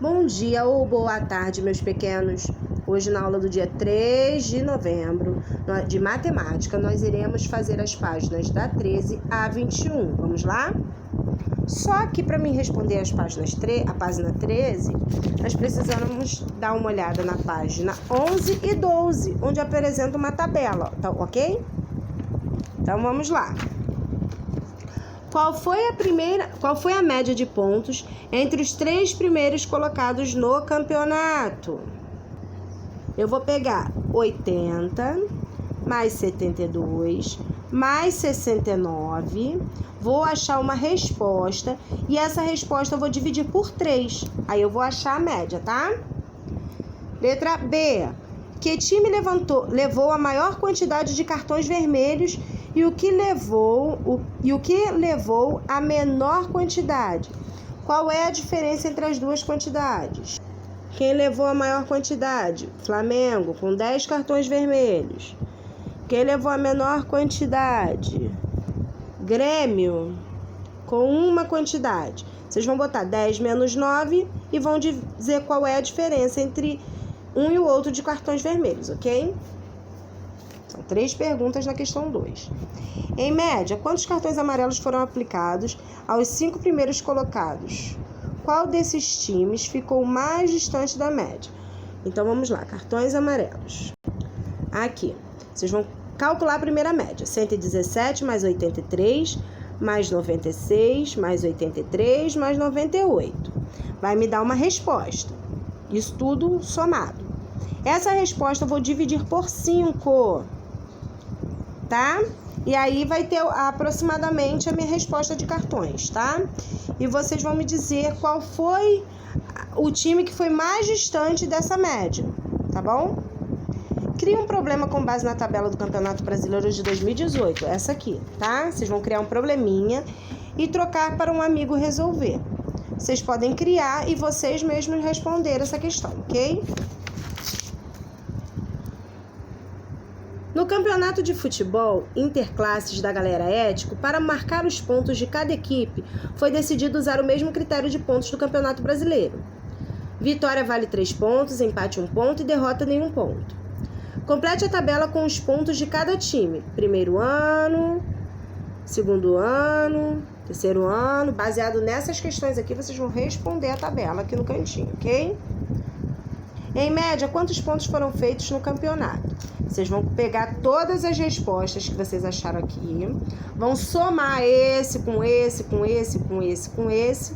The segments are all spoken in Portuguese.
Bom dia ou boa tarde, meus pequenos. Hoje, na aula do dia 3 de novembro, de matemática, nós iremos fazer as páginas da 13 a 21. Vamos lá? Só que para me responder a página 13, nós precisamos dar uma olhada na página 11 e 12, onde apresenta uma tabela, tá, ok? Então, vamos lá. Qual foi a média de pontos entre os 3 primeiros colocados no campeonato? Eu vou pegar 80 mais 72 mais 69, vou achar uma resposta e essa resposta eu vou dividir por 3. Aí eu vou achar a média, tá? Letra B. Que time levou a maior quantidade de cartões vermelhos e o que levou a menor quantidade? Qual é a diferença entre as duas quantidades? Quem levou a maior quantidade? Flamengo, com 10 cartões vermelhos. Quem levou a menor quantidade? Grêmio, com uma quantidade. Vocês vão botar 10 menos 9 e vão dizer qual é a diferença entre um e o outro de cartões vermelhos, ok? São 3 perguntas na questão 2. Em média, quantos cartões amarelos foram aplicados aos 5 primeiros colocados? Qual desses times ficou mais distante da média? Então, vamos lá. Cartões amarelos. Aqui. Vocês vão calcular a primeira média. 117 mais 83, mais 96, mais 83, mais 98. Vai me dar uma resposta. Isso tudo somado. Essa resposta eu vou dividir por 5. Tá? E aí vai ter aproximadamente a minha resposta de cartões, tá? E vocês vão me dizer qual foi o time que foi mais distante dessa média, tá bom? Crie um problema com base na tabela do Campeonato Brasileiro de 2018, essa aqui, tá? Vocês vão criar um probleminha e trocar para um amigo resolver. Vocês podem criar e vocês mesmos responder essa questão, ok? No campeonato de futebol interclasses da Galera Ético, para marcar os pontos de cada equipe, foi decidido usar o mesmo critério de pontos do Campeonato Brasileiro. Vitória vale 3 pontos, empate 1 ponto e derrota nenhum ponto. Complete a tabela com os pontos de cada time. Primeiro ano, segundo ano, terceiro ano. Baseado nessas questões aqui, vocês vão responder a tabela aqui no cantinho, ok? Em média, quantos pontos foram feitos no campeonato? Vocês vão pegar todas as respostas que vocês acharam aqui, vão somar esse com esse, com esse, com esse, com esse,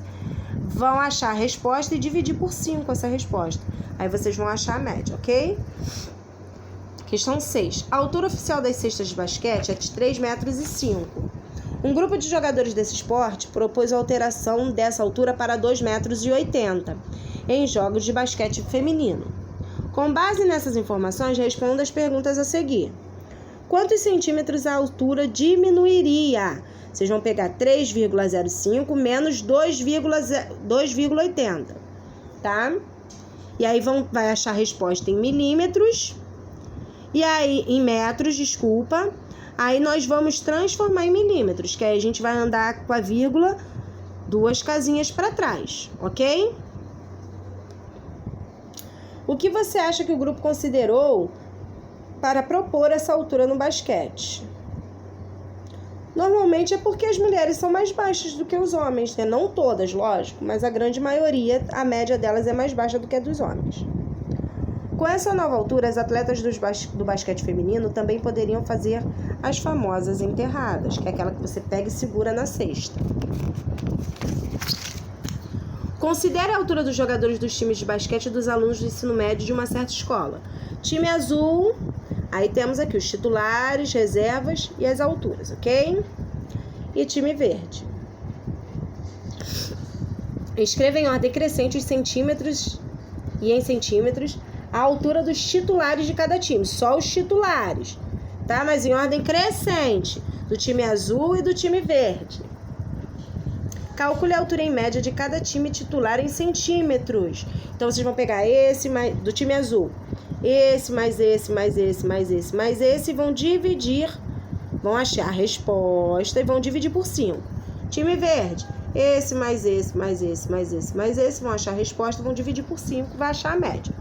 vão achar a resposta e dividir por 5 essa resposta. Aí vocês vão achar a média, ok? Questão 6. A altura oficial das cestas de basquete é de 3,05 metros. Um grupo de jogadores desse esporte propôs a alteração dessa altura para 2,80 metros em jogos de basquete feminino. Com base nessas informações, responda as perguntas a seguir. Quantos centímetros a altura diminuiria? Vocês vão pegar 3,05 menos 2,80, tá? E aí vai achar a resposta em milímetros, e aí em metros, desculpa. Aí nós vamos transformar em milímetros, que aí a gente vai andar com a vírgula 2 casinhas para trás, ok? O que você acha que o grupo considerou para propor essa altura no basquete? Normalmente é porque as mulheres são mais baixas do que os homens, né? Não todas, lógico, mas a grande maioria, a média delas é mais baixa do que a dos homens. Com essa nova altura, as atletas do basquete feminino também poderiam fazer as famosas enterradas, que é aquela que você pega e segura na cesta. Considere a altura dos jogadores dos times de basquete e dos alunos do ensino médio de uma certa escola. Time azul, aí temos aqui os titulares, reservas e as alturas, ok? E time verde. Escreva em ordem crescente os centímetros e em centímetros a altura dos titulares de cada time, só os titulares, tá? Mas em ordem crescente, do time azul e do time verde. Calcule a altura em média de cada time titular em centímetros. Então, vocês vão pegar esse do time azul, esse, mais esse, mais esse, mais esse, mais esse, e vão dividir, vão achar a resposta e vão dividir por 5. Time verde, esse mais esse, mais esse, mais esse, mais esse, vão achar a resposta, vão dividir por 5, vai achar a média.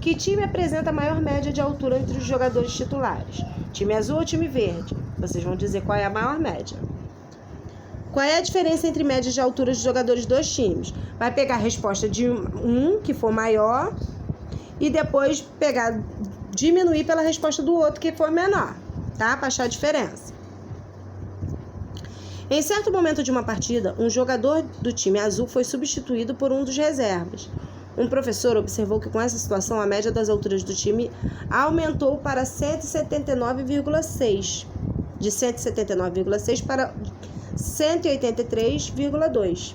Que time apresenta a maior média de altura entre os jogadores titulares? Time azul ou time verde? Vocês vão dizer qual é a maior média. Qual é a diferença entre médias de altura dos jogadores dos times? Vai pegar a resposta de um, que for maior, e depois diminuir pela resposta do outro, que for menor, tá? Para achar a diferença. Em certo momento de uma partida, um jogador do time azul foi substituído por um dos reservas. Um professor observou que com essa situação a média das alturas do time aumentou para 179,6. De 179,6 para 183,2.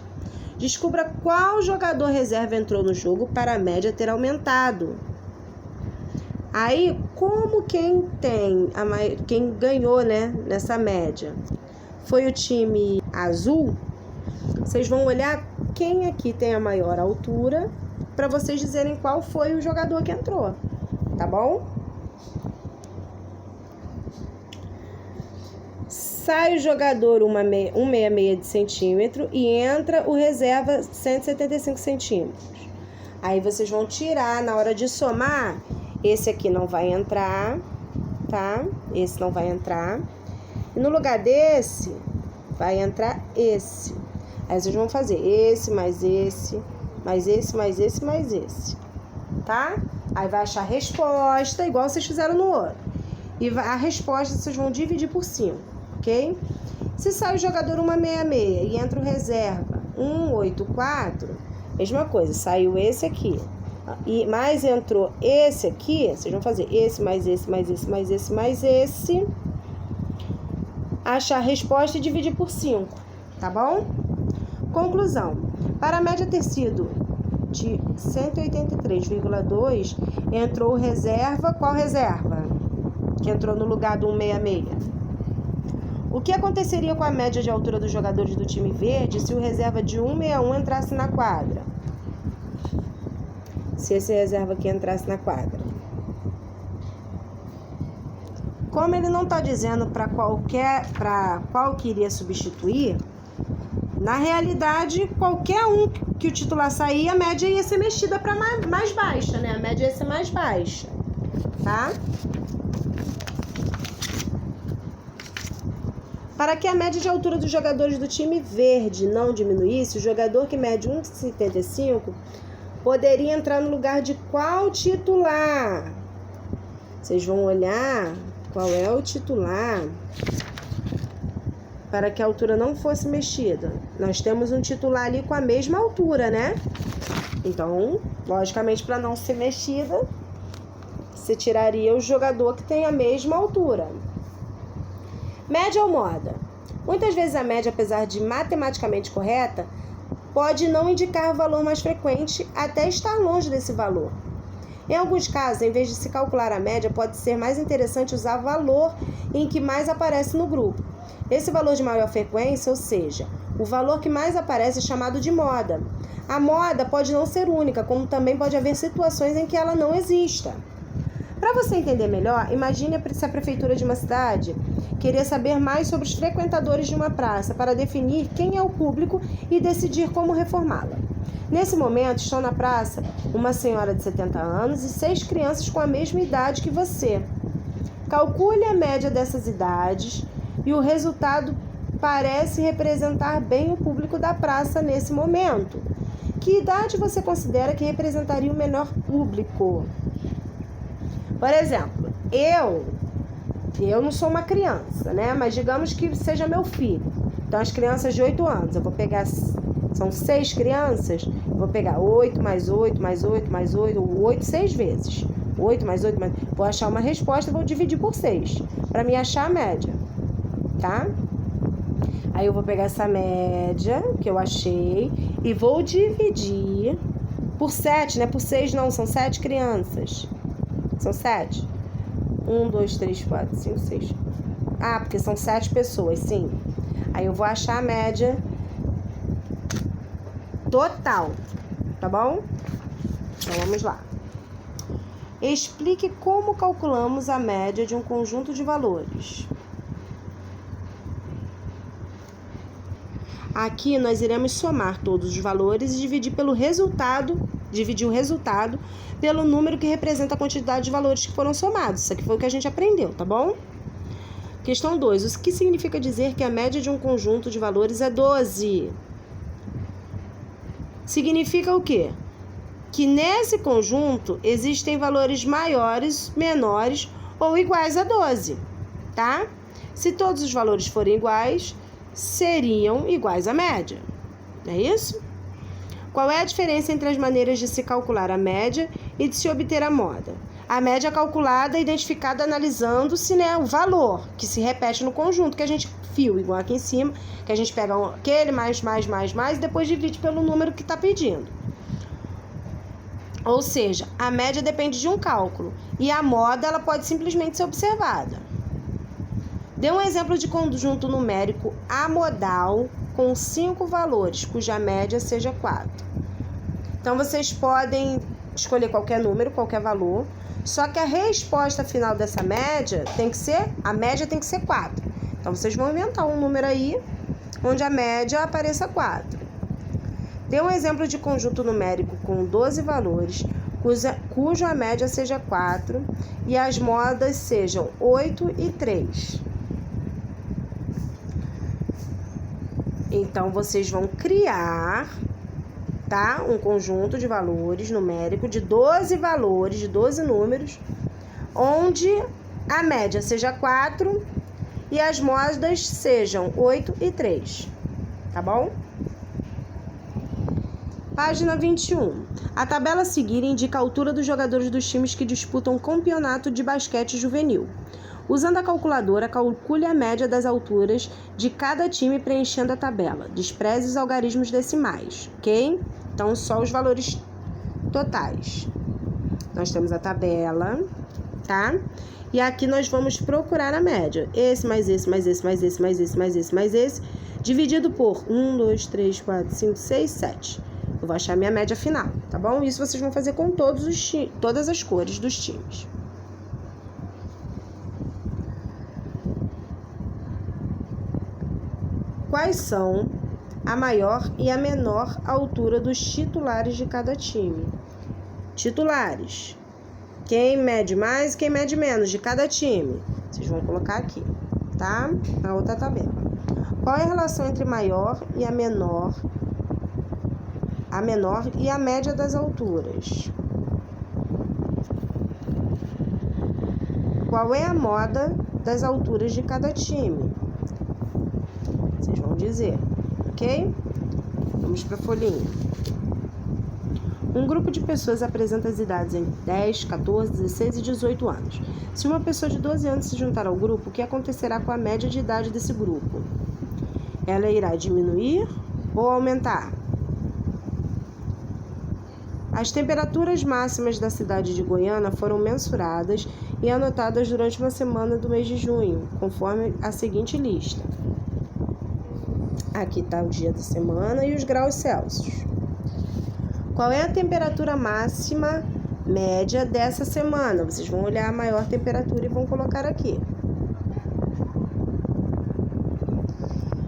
Descubra qual jogador reserva entrou no jogo para a média ter aumentado. Aí, como quem ganhou, né, nessa média foi o time azul, vocês vão olhar quem aqui tem a maior altura para vocês dizerem qual foi o jogador que entrou, tá bom? Sai o jogador 1,66 de centímetro e entra o reserva 175 centímetros. Aí vocês vão tirar, na hora de somar, esse aqui não vai entrar, tá? Esse não vai entrar. E no lugar desse, vai entrar esse. Aí vocês vão fazer esse, mais esse, mais esse, mais esse, mais esse, tá? Aí vai achar a resposta, igual vocês fizeram no outro. E a resposta vocês vão dividir por 5, ok? Se sai o jogador 1,66 e entra o reserva 1,84, mesma coisa, saiu esse aqui. E mais entrou esse aqui, vocês vão fazer esse, mais esse, mais esse, mais esse, mais esse. Achar a resposta e dividir por 5, tá bom? Conclusão. Para a média ter sido de 183,2, entrou reserva. Qual reserva? Que entrou no lugar do 166. O que aconteceria com a média de altura dos jogadores do time verde se o reserva de 161 entrasse na quadra? Se esse reserva aqui entrasse na quadra. Como ele não está dizendo para qual que iria substituir, na realidade, qualquer um que o titular sair, a média ia ser mexida para mais baixa, né? A média ia ser mais baixa, tá? Para que a média de altura dos jogadores do time verde não diminuísse, o jogador que mede 1,75 poderia entrar no lugar de qual titular? Vocês vão olhar qual é o titular para que a altura não fosse mexida. Nós temos um titular ali com a mesma altura, né? Então, logicamente, para não ser mexida, você tiraria o jogador que tem a mesma altura. Média ou moda? Muitas vezes a média, apesar de matematicamente correta, pode não indicar o valor mais frequente até estar longe desse valor. Em alguns casos, em vez de se calcular a média, pode ser mais interessante usar o valor em que mais aparece no grupo. Esse valor de maior frequência, ou seja, o valor que mais aparece é chamado de moda. A moda pode não ser única, como também pode haver situações em que ela não exista. Para você entender melhor, imagine se a prefeitura de uma cidade querer saber mais sobre os frequentadores de uma praça para definir quem é o público e decidir como reformá-la. Nesse momento, estão na praça uma senhora de 70 anos e 6 crianças com a mesma idade que você. Calcule a média dessas idades e o resultado parece representar bem o público da praça nesse momento. Que idade você considera que representaria o menor público? Por exemplo, eu não sou uma criança, né? Mas digamos que seja meu filho. Então, as crianças de 8 anos, eu vou pegar, são 6 crianças, eu vou pegar 8 mais 8, mais 8, mais 8, 8 6 vezes. 8 mais 8, mais... Vou achar uma resposta e vou dividir por 6, para me achar a média, tá? Aí eu vou pegar essa média que eu achei e vou dividir por 7, né? Por 6 não, são 7 crianças. São 7? 1, 2, 3, 4, 5, 6. Ah, porque são 7 pessoas, sim. Aí eu vou achar a média total, tá bom? Então vamos lá. Explique como calculamos a média de um conjunto de valores. Aqui nós iremos somar todos os valores e dividir o resultado pelo número que representa a quantidade de valores que foram somados. Isso aqui foi o que a gente aprendeu, tá bom? Questão 2. O que significa dizer que a média de um conjunto de valores é 12? Significa o quê? Que nesse conjunto existem valores maiores, menores ou iguais a 12, tá? Se todos os valores forem iguais, seriam iguais à média. É isso? Qual é a diferença entre as maneiras de se calcular a média e de se obter a moda? A média é calculada e identificada analisando-se, né, o valor que se repete no conjunto, que a gente viu, igual aqui em cima, que a gente pega aquele mais, e depois divide pelo número que está pedindo. Ou seja, a média depende de um cálculo e a moda ela pode simplesmente ser observada. Dê um exemplo de conjunto numérico amodal com 5 valores, cuja média seja 4. Então, vocês podem escolher qualquer número, qualquer valor, só que a resposta final dessa média a média tem que ser 4. Então, vocês vão inventar um número aí, onde a média apareça 4. Dê um exemplo de conjunto numérico com 12 valores, cuja média seja 4 e as modas sejam 8 e 3. Então, vocês vão criar, tá, um conjunto de valores numérico de 12 valores, de 12 números, onde a média seja 4 e as modas sejam 8 e 3. Tá bom? Página 21. A tabela a seguir indica a altura dos jogadores dos times que disputam o campeonato de basquete juvenil. Usando a calculadora, calcule a média das alturas de cada time preenchendo a tabela. Despreze os algarismos decimais, ok? Então, só os valores totais. Nós temos a tabela, tá? E aqui nós vamos procurar a média. Esse mais esse, mais esse, mais esse, mais esse, mais esse, mais esse, dividido por 1, 2, 3, 4, 5, 6, 7. Eu vou achar minha média final, tá bom? Isso vocês vão fazer com todas as cores dos times. Quais são a maior e a menor altura dos titulares de cada time? Titulares. Quem mede mais e quem mede menos de cada time? Vocês vão colocar aqui, tá? Na outra tabela. Qual é a relação entre maior e a menor e a média das alturas? Qual é a moda das alturas de cada time? Vocês vão dizer, ok? Vamos para a folhinha. Um grupo de pessoas apresenta as idades entre 10, 14, 16 e 18 anos. Se uma pessoa de 12 anos se juntar ao grupo, o que acontecerá com a média de idade desse grupo? Ela irá diminuir ou aumentar? As temperaturas máximas da cidade de Goiânia foram mensuradas e anotadas durante uma semana do mês de junho, conforme a seguinte lista. Aqui está o dia da semana e os graus Celsius. Qual é a temperatura máxima média dessa semana? Vocês vão olhar a maior temperatura e vão colocar aqui.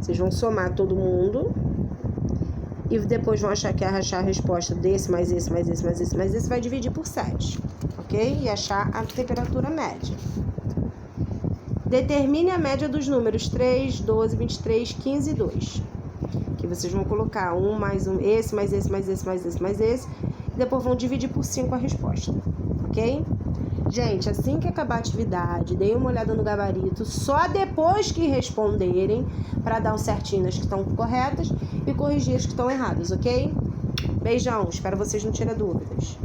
Vocês vão somar todo mundo e depois vão achar a resposta desse, mais esse, mais esse, mais esse, mais esse, vai dividir por 7, ok? E achar a temperatura média. Determine a média dos números 3, 12, 23, 15 e 2. Que vocês vão colocar um mais um, esse, mais esse, mais esse, mais esse, mais esse. E depois vão dividir por 5 a resposta, ok? Gente, assim que acabar a atividade, deem uma olhada no gabarito, só depois que responderem, para dar um certinho nas que estão corretas e corrigir as que estão erradas, ok? Beijão, espero vocês não tirem dúvidas.